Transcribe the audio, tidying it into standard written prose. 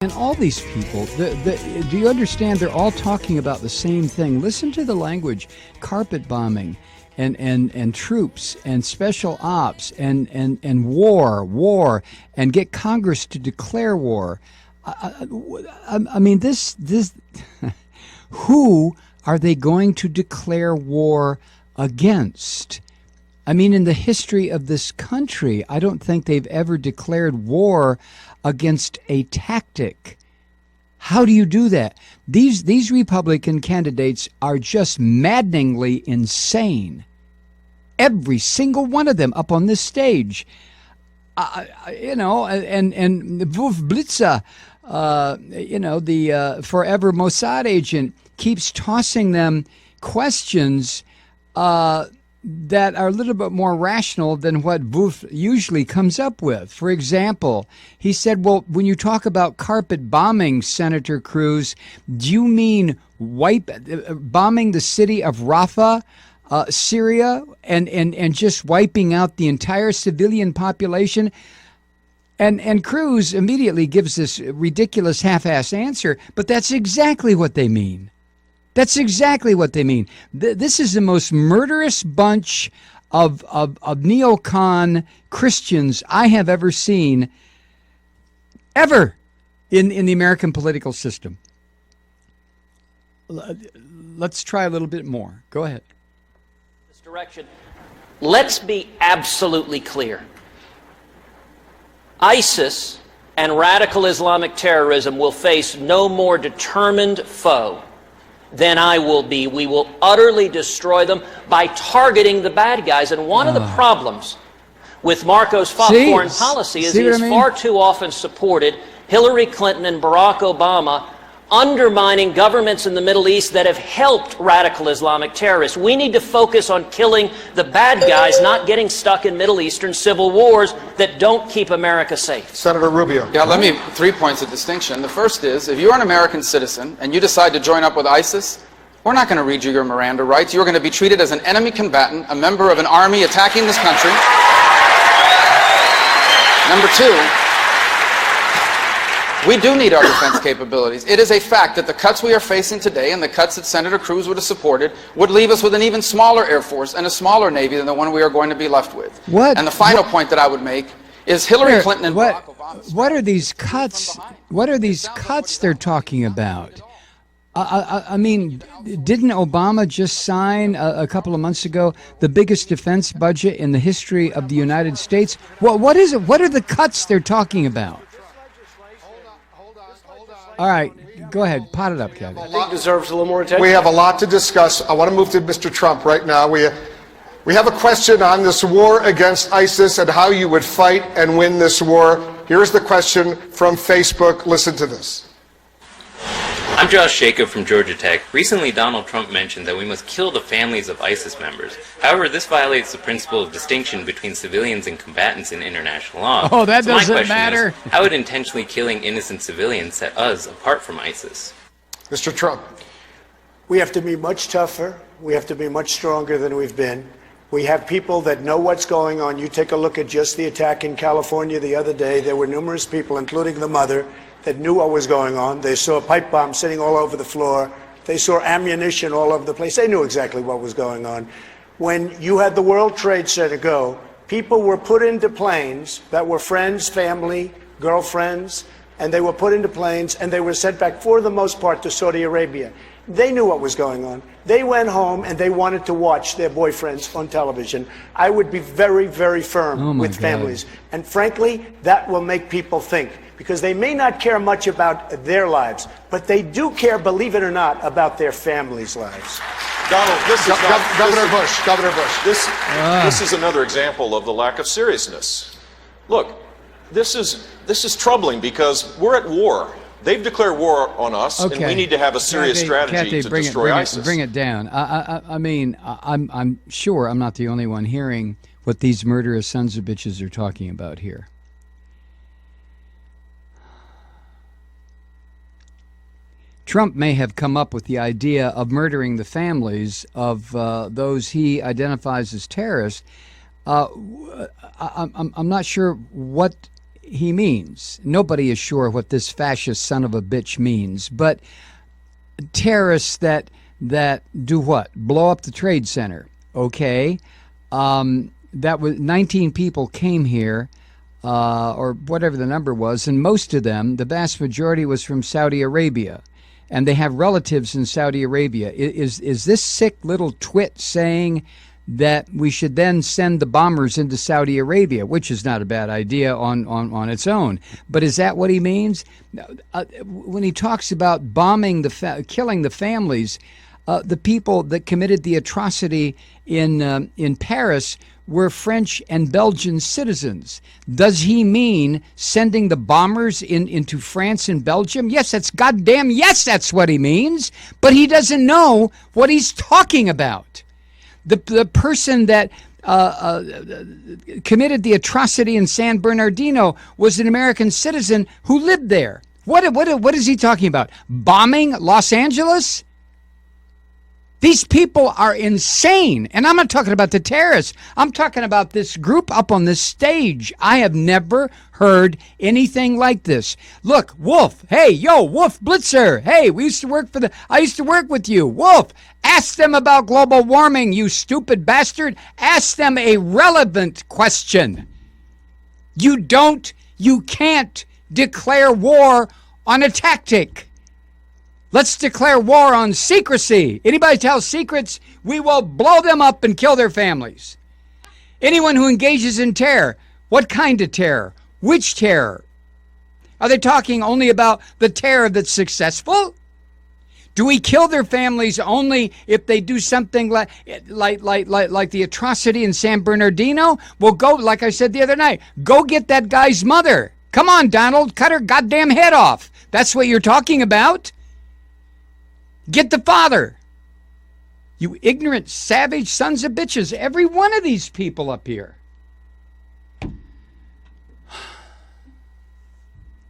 And all these people, do you understand? They're all talking about the same thing. Listen to the language: carpet bombing, and troops, and special ops, and war, and get Congress to declare war. I mean, this. Who are they going to declare war against? I mean, in the history of this country, I don't think they've ever declared war against a tactic. How do you do that? These Republican candidates are just maddeningly insane. Every single one of them up on this stage. And Wolf Blitzer, the forever Mossad agent, keeps tossing them questions that are a little bit more rational than what Wolf usually comes up with. For example, he said, well, when you talk about carpet bombing, Senator Cruz, do you mean bombing the city of Rafah, Syria, and just wiping out the entire civilian population? And Cruz immediately gives this ridiculous half-assed answer, but that's exactly what they mean. That's exactly what they mean. This is the most murderous bunch of neocon Christians I have ever seen, ever, in the American political system. Let's try a little bit more. Go ahead. This direction. Let's be absolutely clear. ISIS and radical Islamic terrorism will face no more determined foe than I will be. We will utterly destroy them by targeting the bad guys. And one of the problems with Marco's foreign policy is he has far too often supported Hillary Clinton and Barack Obama, undermining governments in the Middle East that have helped radical Islamic terrorists. We need to focus on killing the bad guys, not getting stuck in Middle Eastern civil wars that don't keep America safe. Senator Rubio. Yeah, 3 points of distinction. The first is, if you're an American citizen and you decide to join up with ISIS, we're not going to read you your Miranda rights. You're going to be treated as an enemy combatant, a member of an army attacking this country. Number two, we do need our defense capabilities. It is a fact that the cuts we are facing today and the cuts that Senator Cruz would have supported would leave us with an even smaller Air Force and a smaller Navy than the one we are going to be left with. What? And the final point that I would make is Hillary Clinton and Barack Obama. What are these cuts? What are these cuts they're talking about? I mean, didn't Obama just sign a couple of months ago the biggest defense budget in the history of the United States? What is it? What are the cuts they're talking about? All right, go ahead. Pot it up, Kevin. I think deserves a little more attention. We have a lot to discuss. I want to move to Mr. Trump right now. We have a question on this war against ISIS and how you would fight and win this war. Here's the question from Facebook. Listen to this. I'm Josh Jacob from Georgia Tech. Recently, Donald Trump mentioned that we must kill the families of ISIS members. However, this violates the principle of distinction between civilians and combatants in international law. Oh, that so doesn't matter. Is, how would intentionally killing innocent civilians set us apart from ISIS? Mr. Trump. We have to be much tougher. We have to be much stronger than we've been. We have people that know what's going on. You take a look at just the attack in California the other day. There were numerous people, including the mother, that knew what was going on. They saw pipe bombs sitting all over the floor. They saw ammunition all over the place. They knew exactly what was going on. When you had the World Trade Center go, people were put into planes that were friends, family, girlfriends, and they were put into planes and they were sent back, for the most part, to Saudi Arabia. They knew what was going on. They went home and they wanted to watch their boyfriends on television. I would be very, very firm with families. And frankly, that will make people think, because they may not care much about their lives, but they do care, believe it or not, about their families' lives. Donald, this is Governor Bush. This is another example of the lack of seriousness. Look, this is troubling because we're at war. They've declared war on us, and we need to have a serious strategy to destroy ISIS. Bring it down. I mean, I'm sure I'm not the only one hearing what these murderous sons of bitches are talking about here. Trump may have come up with the idea of murdering the families of those he identifies as terrorists. I'm not sure what he means. Nobody is sure what this fascist son of a bitch means, but terrorists that do what? Blow up the Trade Center. Okay. That was 19 people came here, or whatever the number was, and most of them, the vast majority, was from Saudi Arabia, and they have relatives in Saudi Arabia. Is this sick little twit saying that we should then send the bombers into Saudi Arabia, which is not a bad idea on its own? But is that what he means? When he talks about bombing killing the families, the people that committed the atrocity in Paris were French and Belgian citizens. Does he mean sending the bombers into France and Belgium? Yes, that's what he means. But he doesn't know what he's talking about. The person that committed the atrocity in San Bernardino was an American citizen who lived there. What is he talking about? Bombing Los Angeles? These people are insane. And I'm not talking about the terrorists. I'm talking about this group up on this stage. I have never heard anything like this. Look, Wolf. Hey, yo, Wolf Blitzer. Hey, I used to work with you. Wolf, ask them about global warming, you stupid bastard. Ask them a relevant question. You can't declare war on a tactic. Let's declare war on secrecy. Anybody tell secrets, we will blow them up and kill their families. Anyone who engages in terror, what kind of terror? Which terror? Are they talking only about the terror that's successful? Do we kill their families only if they do something like the atrocity in San Bernardino? Well, go, like I said the other night, go get that guy's mother. Come on, Donald, cut her goddamn head off. That's what you're talking about? Get the father. You ignorant, savage sons of bitches. Every one of these people up here.